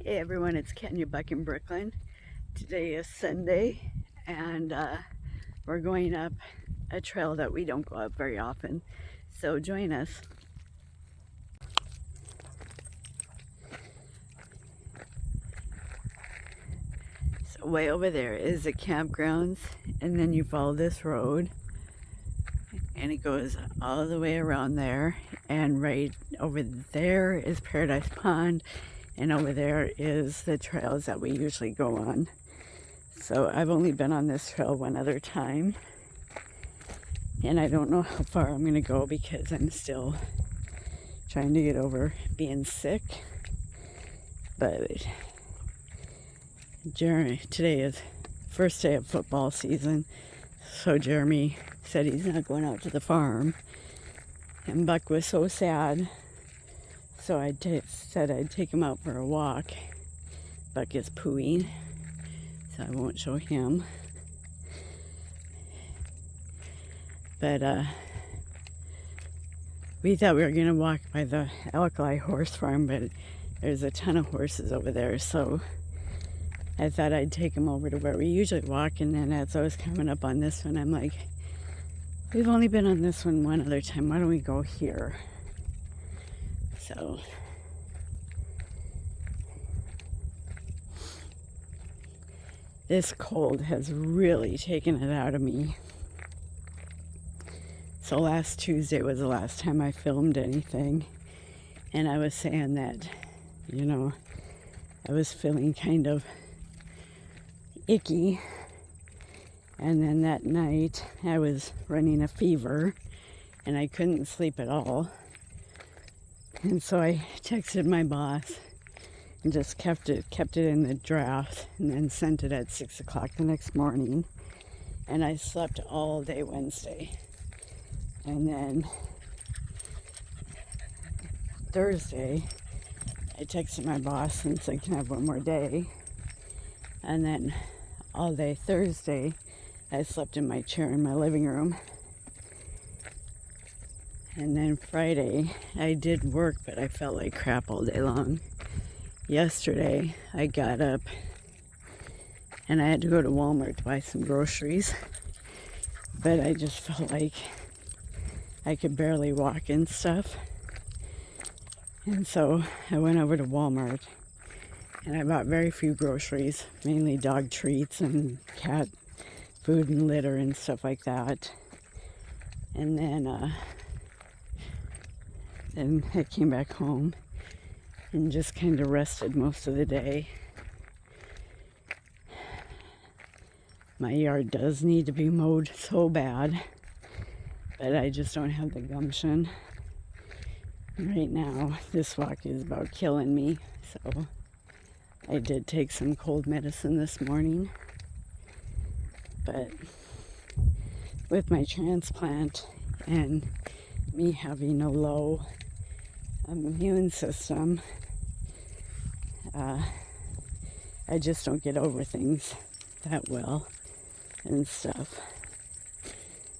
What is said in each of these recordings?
Hey everyone, it's Kenya Buck in Brooklyn. Today is Sunday and we're going up a trail that we don't go up very often. So join us. So way over there is the campgrounds, and then you follow this road and it goes all the way around there, and right over there is Paradise Pond, and over there is the trails that we usually go on. So I've only been on this trail one other time, and I don't know how far I'm gonna go because I'm still trying to get over being sick. But Jeremy, today is first day of football season, so Jeremy said he's not going out to the farm, and Buck was so sad, so I said I'd take him out for a walk. Buck is pooing, so I won't show him. But we thought we were going to walk by the Alkali horse farm, but there's a ton of horses over there, so I thought I'd take him over to where we usually walk. And then as I was coming up on this one, I'm like, we've only been on this one other time, why don't we go here? So this cold has really taken it out of me. So last Tuesday was the last time I filmed anything, and I was saying that, I was feeling kind of icky, and then that night I was running a fever and I couldn't sleep at all, and so I texted my boss and just kept it in the draft, and then sent it at 6 o'clock the next morning, and I slept all day Wednesday. And then Thursday, I texted my boss and said, can I have one more day? And then all day Thursday, I slept in my chair in my living room. And then Friday, I did work, but I felt like crap all day long. Yesterday, I got up and I had to go to Walmart to buy some groceries, but I just felt like I could barely walk and stuff. And so I went over to Walmart and I bought very few groceries, mainly dog treats and cat food and litter and stuff like that. And then I came back home and just kind of rested most of the day. My yard does need to be mowed so bad, but I just don't have the gumption. Right now, this walk is about killing me, so I did take some cold medicine this morning. But with my transplant and me having a low immune system, I just don't get over things that well and stuff.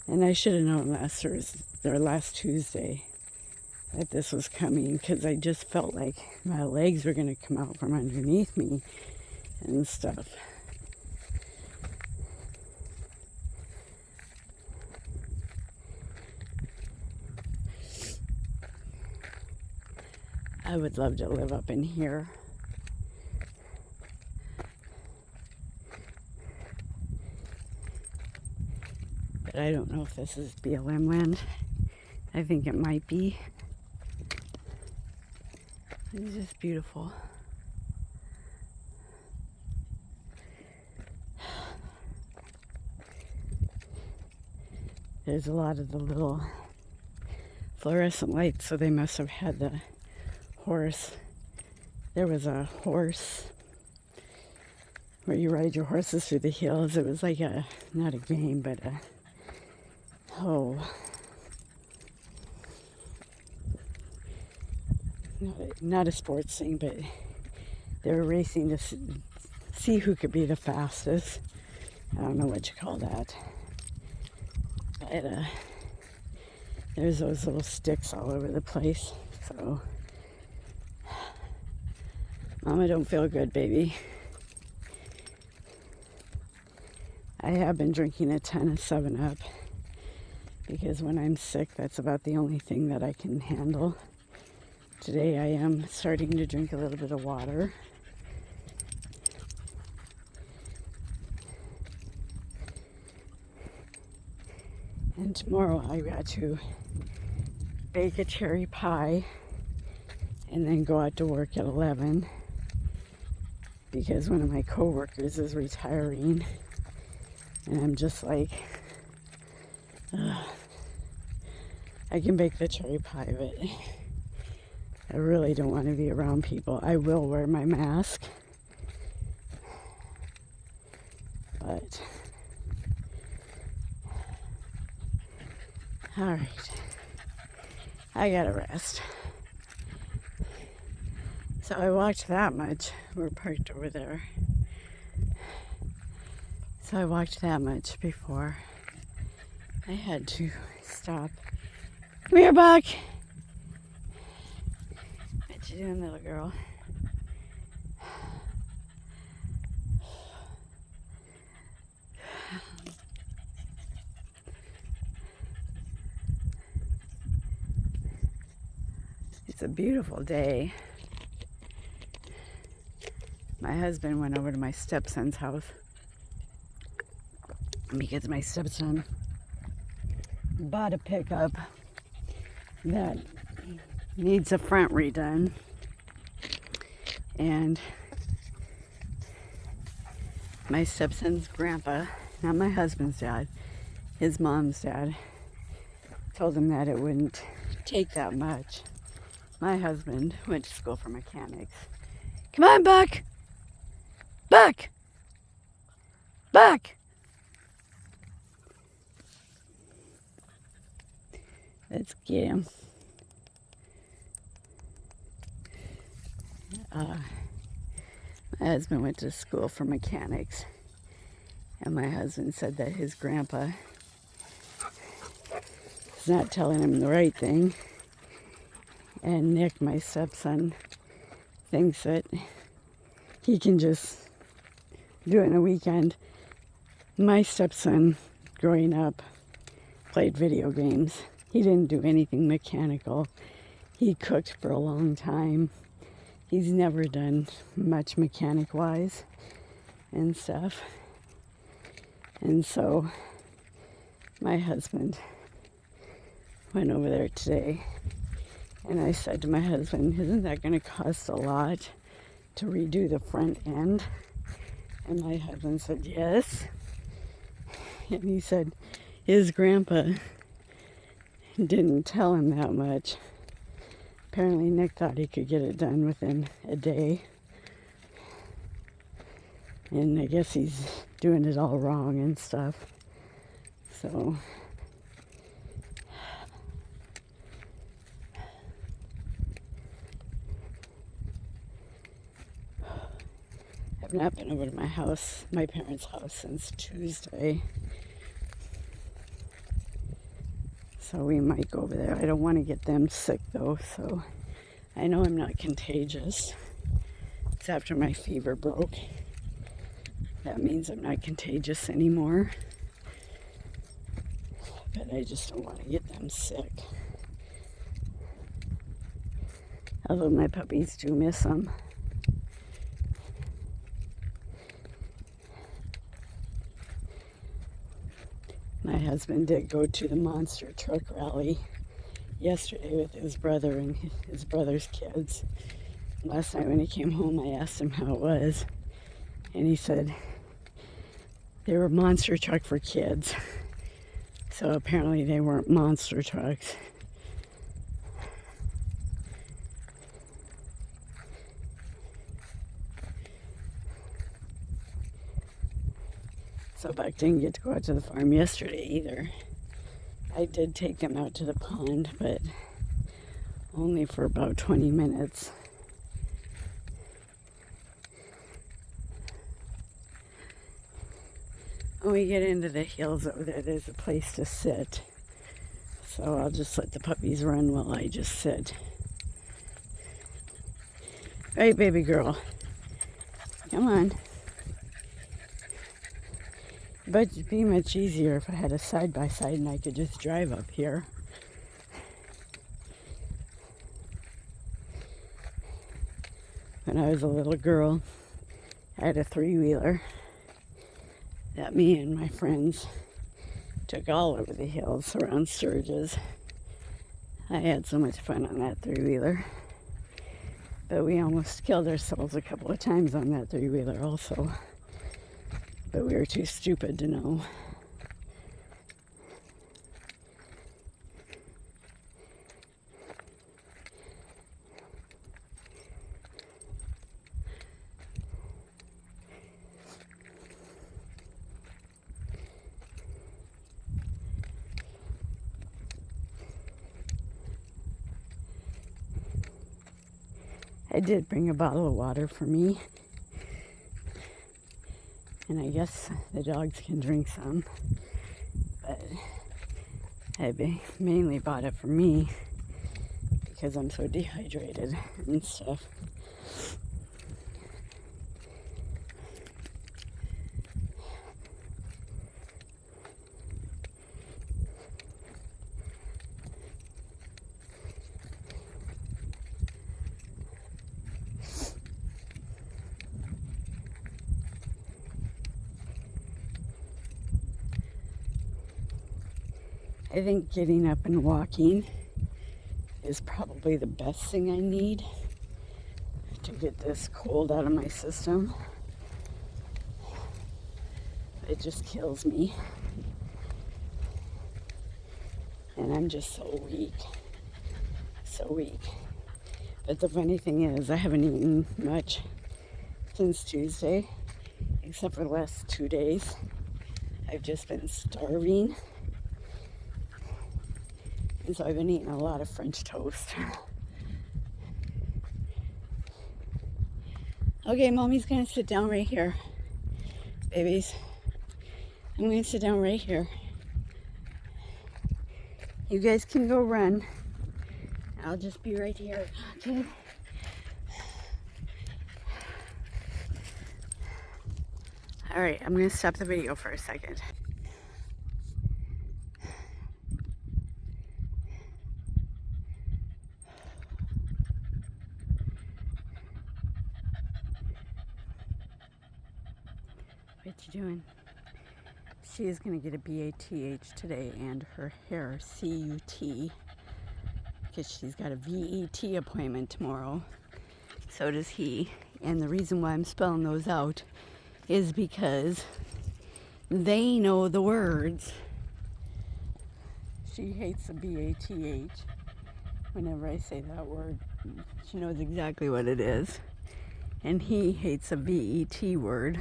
And I should have known last Tuesday that this was coming, because I just felt like my legs were going to come out from underneath me and stuff. I would love to live up in here. But I don't know if this is BLM land. I think it might be. It's just beautiful. There's a lot of the little fluorescent lights, so they must have had the horse. There was a horse where you ride your horses through the hills. It was like not a game, but not a sports thing, but they were racing to see who could be the fastest. I don't know what you call that. But there's those little sticks all over the place. So Mama don't feel good, baby. I have been drinking a ton of 7-Up because when I'm sick, that's about the only thing that I can handle. Today I am starting to drink a little bit of water. And tomorrow I got to bake a cherry pie and then go out to work at 11 because one of my coworkers is retiring. And I'm just like, I can bake the cherry pie, but I really don't want to be around people. I will wear my mask, but all right, I gotta rest. So I walked that much. We're parked over there. So I walked that much before I had to stop. Come here, Buck. What you doing, little girl? It's a beautiful day. My husband went over to my stepson's house because my stepson bought a pickup that needs a front redone, and my stepson's grandpa, not my husband's dad, his mom's dad, told him that it wouldn't take that much. My husband went to school for mechanics. Come on, Buck! Buck! Buck! Let's get him. My husband went to school for mechanics, and my husband said that his grandpa is not telling him the right thing. And Nick, my stepson, thinks that he can just do it in a weekend. My stepson, growing up, played video games. He didn't do anything mechanical. He cooked for a long time. He's never done much mechanic-wise and stuff. And so my husband went over there today, and I said to my husband, isn't that going to cost a lot to redo the front end? And my husband said, yes. And he said his grandpa didn't tell him that much. Apparently Nick thought he could get it done within a day. And I guess he's doing it all wrong and stuff. So I've not been over to my house, my parents' house, since Tuesday. So we might go over there. I don't want to get them sick though, so I know I'm not contagious. It's after my fever broke. That means I'm not contagious anymore. But I just don't want to get them sick. Although my puppies do miss them. My husband did go to the monster truck rally yesterday with his brother and his brother's kids. Last night when he came home, I asked him how it was, and he said they were monster truck for kids. So apparently they weren't monster trucks. So Buck didn't get to go out to the farm yesterday either. I did take him out to the pond, but only for about 20 minutes. When we get into the hills over there, there's a place to sit. So I'll just let the puppies run while I just sit. Right, baby girl? Come on. But it'd be much easier if I had a side-by-side and I could just drive up here. When I was a little girl, I had a three-wheeler that me and my friends took all over the hills around Sturgis. I had so much fun on that three-wheeler. But we almost killed ourselves a couple of times on that three-wheeler also. But we were too stupid to know. I did bring a bottle of water for me. And I guess the dogs can drink some. But I mainly bought it for me because I'm so dehydrated and stuff. I think getting up and walking is probably the best thing I need to get this cold out of my system. It just kills me. And I'm just so weak. So weak. But the funny thing is, I haven't eaten much since Tuesday, except for the last 2 days. I've just been starving. And so I've been eating a lot of French toast. Okay, Mommy's gonna sit down right here. Babies, I'm gonna sit down right here. You guys can go run. I'll just be right here, okay? All right, I'm gonna stop the video for a second. What you doing? She is going to get a BATH today and her hair CUT because she's got a VET appointment tomorrow. So does he. And the reason why I'm spelling those out is because they know the words. She hates the BATH. Whenever I say that word, she knows exactly what it is. And he hates a VET word.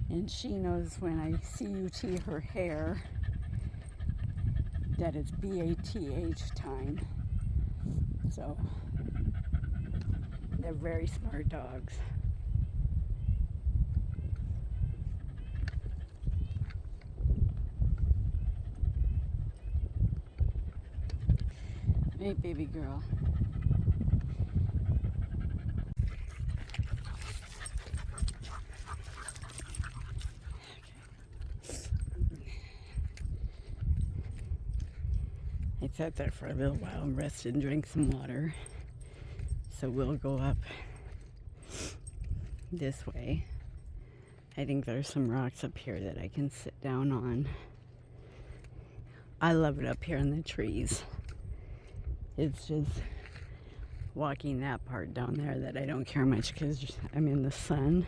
And she knows when I CUT her hair that it's BATH time. So they're very smart dogs. Hey, baby girl. I sat there for a little while and rested and drank some water. So we'll go up this way. I think there's some rocks up here that I can sit down on. I love it up here in the trees. It's just walking that part down there that I don't care much because I'm in the sun.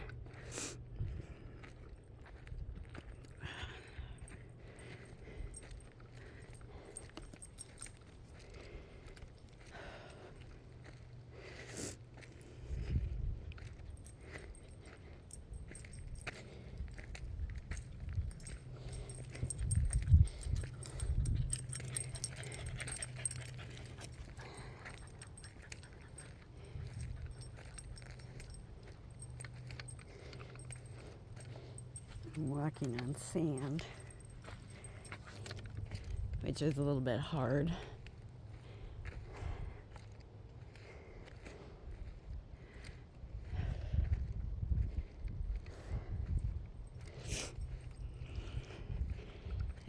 I'm walking on sand, which is a little bit hard.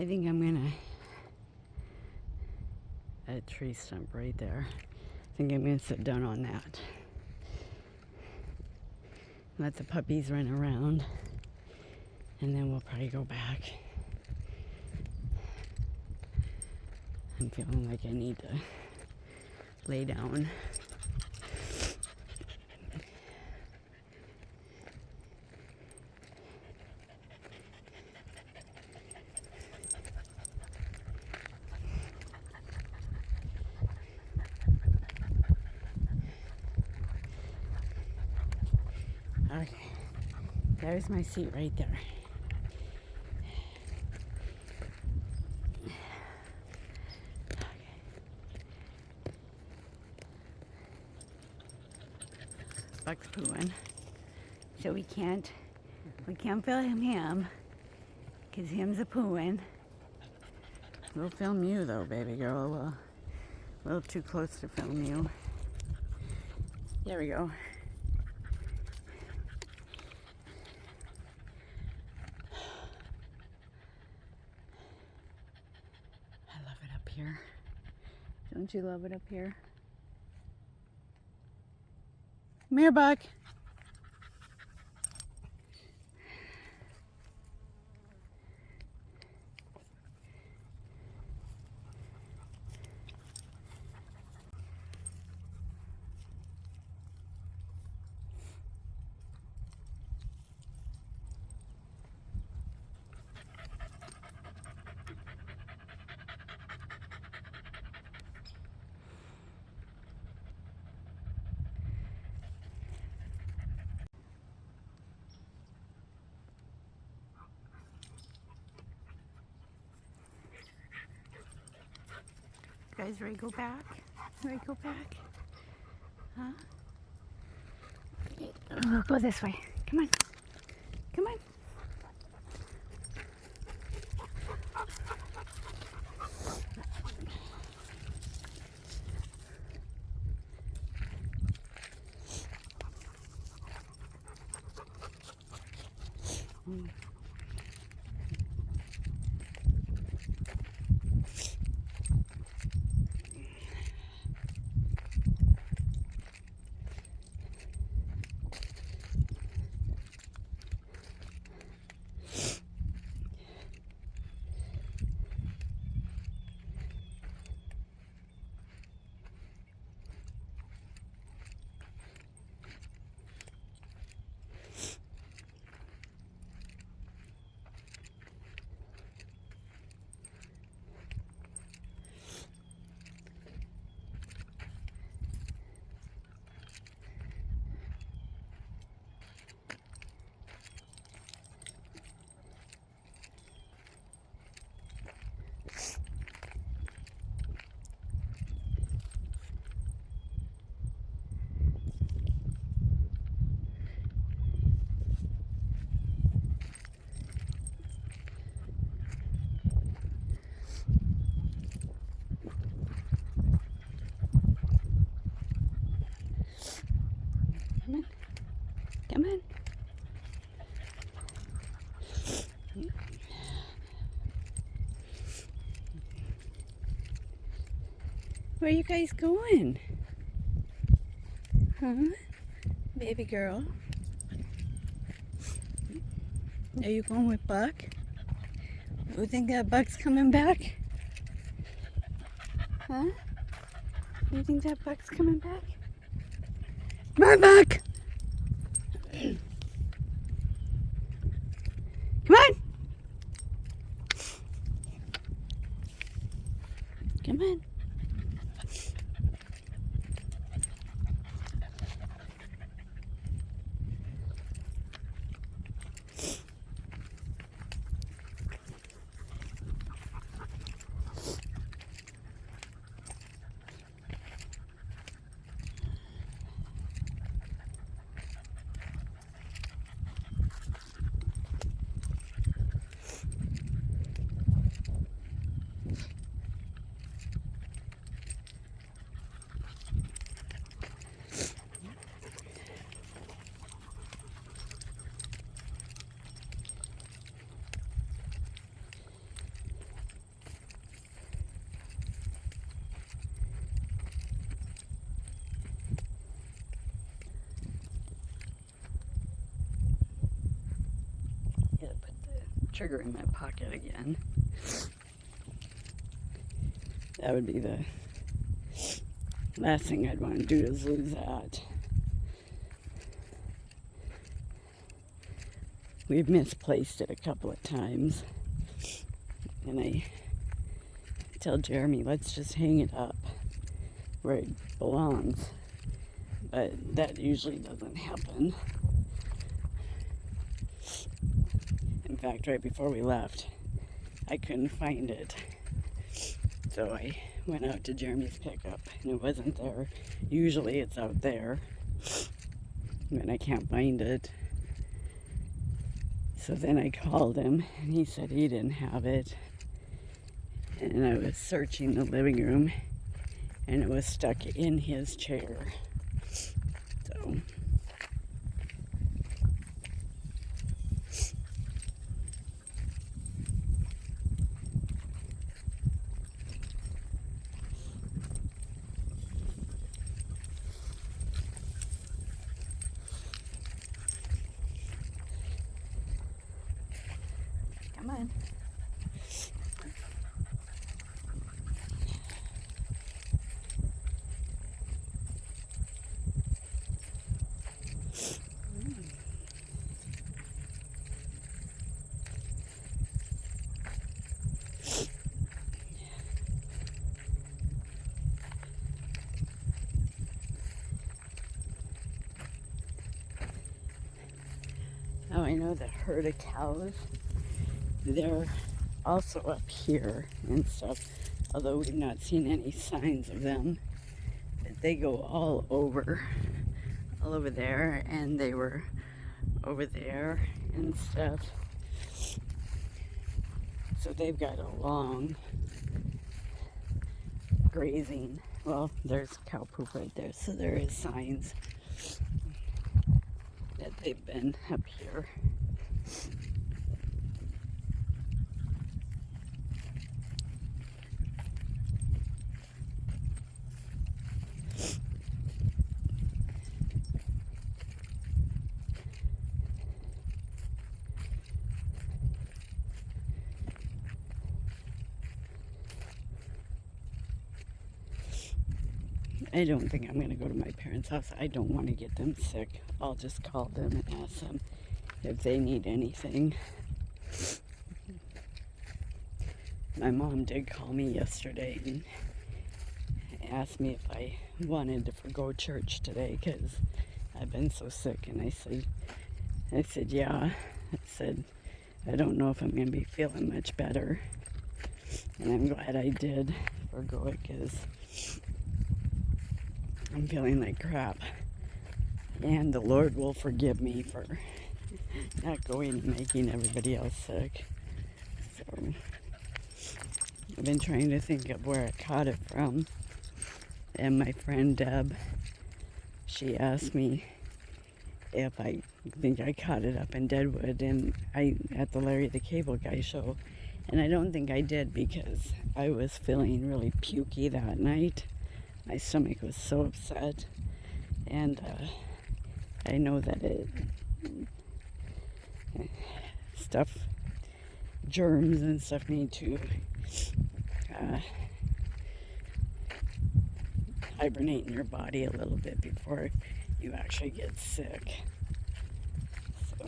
I think I'm gonna, a tree stump right there. I think I'm gonna sit down on that. Let the puppies run around, and then we'll probably go back. I'm feeling like I need to lay down. Okay, there's my seat right there. Buck's pooing, so we can't film him, because him's a pooing. We'll film you though, baby girl. We'll, a little too close to film you. There we go. I love it up here. Don't you love it up here? Come here, Buck. You guys ready to go back? Ready to go back? Huh? We'll go this way. Come on. Come on. Come on. Come on. Where are you guys going? Huh? Baby girl? Are you going with Buck? You think that Buck's coming back? Huh? You think that Buck's coming back? Come on, Buck! Come on! Come on. trigger in my pocket again. That would be the last thing I'd want to do, is lose that. We've misplaced it a couple of times. And I tell Jeremy, let's just hang it up where it belongs. But that usually doesn't happen. In fact, right before we left, I couldn't find it. So I went out to Jeremy's pickup and it wasn't there. Usually it's out there when I can't find it. So then I called him and he said he didn't have it. And I was searching the living room and it was stuck in his chair. So come on. Oh, I know the herd of cows, they're also up here and stuff, although we've not seen any signs of them. But they go all over there, and they were over there and stuff. So they've got a long grazing. Well, there's cow poop right there, so there is signs that they've been up here. I don't think I'm going to go to my parents' house. I don't want to get them sick. I'll just call them and ask them if they need anything. My mom did call me yesterday and asked me if I wanted to forgo church today because I've been so sick. And I said, yeah. I said, I don't know if I'm going to be feeling much better. And I'm glad I did forgo it because I'm feeling like crap. And the Lord will forgive me for not going and making everybody else sick. So I've been trying to think of where I caught it from. And my friend Deb, she asked me if I think I caught it up in Deadwood and at the Larry the Cable Guy show. And I don't think I did because I was feeling really pukey that night. My stomach was so upset, and I know that germs and stuff need to hibernate in your body a little bit before you actually get sick. So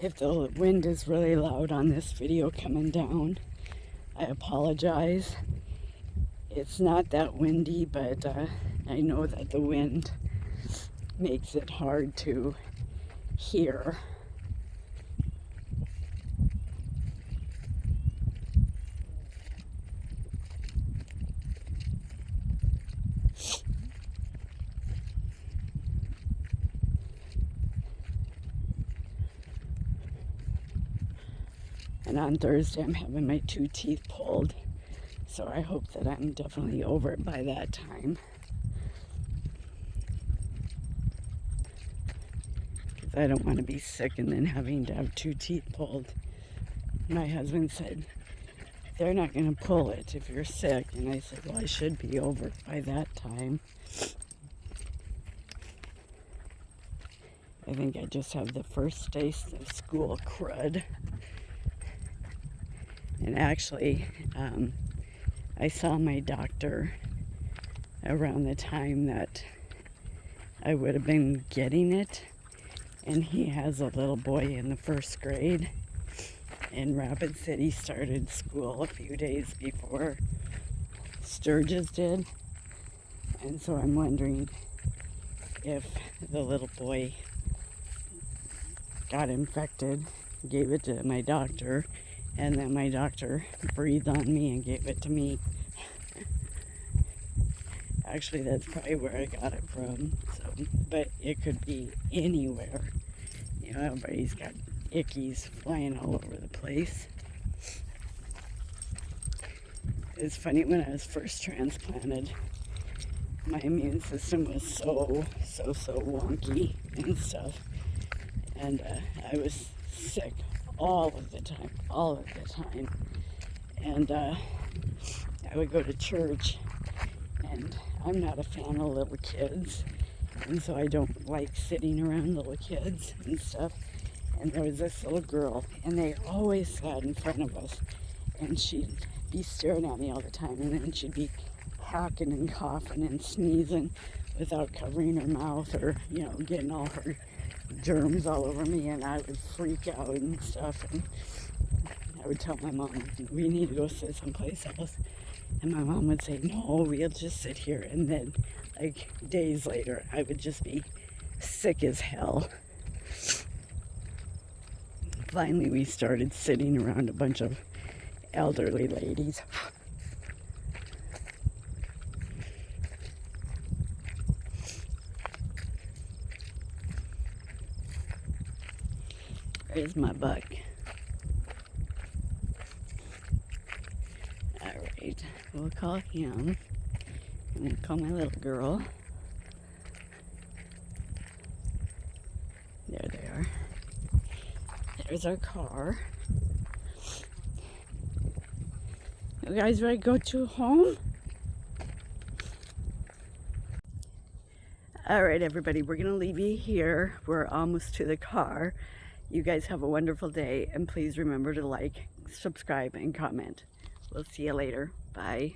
if the wind is really loud on this video coming down, I apologize. It's not that windy, but I know that the wind makes it hard to hear. And on Thursday, I'm having my 2 teeth pulled. So I hope that I'm definitely over it by that time. Because I don't want to be sick and then having to have 2 teeth pulled. my husband said, they're not going to pull it if you're sick. And I said, well, I should be over it by that time. I think I just have the first day of school crud. And actually, I saw my doctor around the time that I would have been getting it. And he has a little boy in the first grade. And Rapid City started school a few days before Sturgis did. And so I'm wondering if the little boy got infected, gave it to my doctor, and then my doctor breathed on me and gave it to me. Actually, that's probably where I got it from. So, but it could be anywhere. You know, everybody's got ickies flying all over the place. It's funny, when I was first transplanted, my immune system was so wonky and stuff. And I was sick all of the time. And I would go to church, and I'm not a fan of little kids. And so I don't like sitting around little kids and stuff. And there was this little girl, and they always sat in front of us. And she'd be staring at me all the time, and then she'd be hacking and coughing and sneezing without covering her mouth, or, you know, getting all her germs all over me, and I would freak out and stuff. And I would tell my mom, we need to go sit someplace else. And my mom would say, no, we'll just sit here. And then, like, days later, I would just be sick as hell. Finally, we started sitting around a bunch of elderly ladies. There's my buck. Alright, we'll call him. And we'll call my little girl. There they are. There's our car. You guys ready to go to home? Alright, everybody, we're going to leave you here. We're almost to the car. You guys have a wonderful day, and please remember to like, subscribe, and comment. We'll see you later. Bye.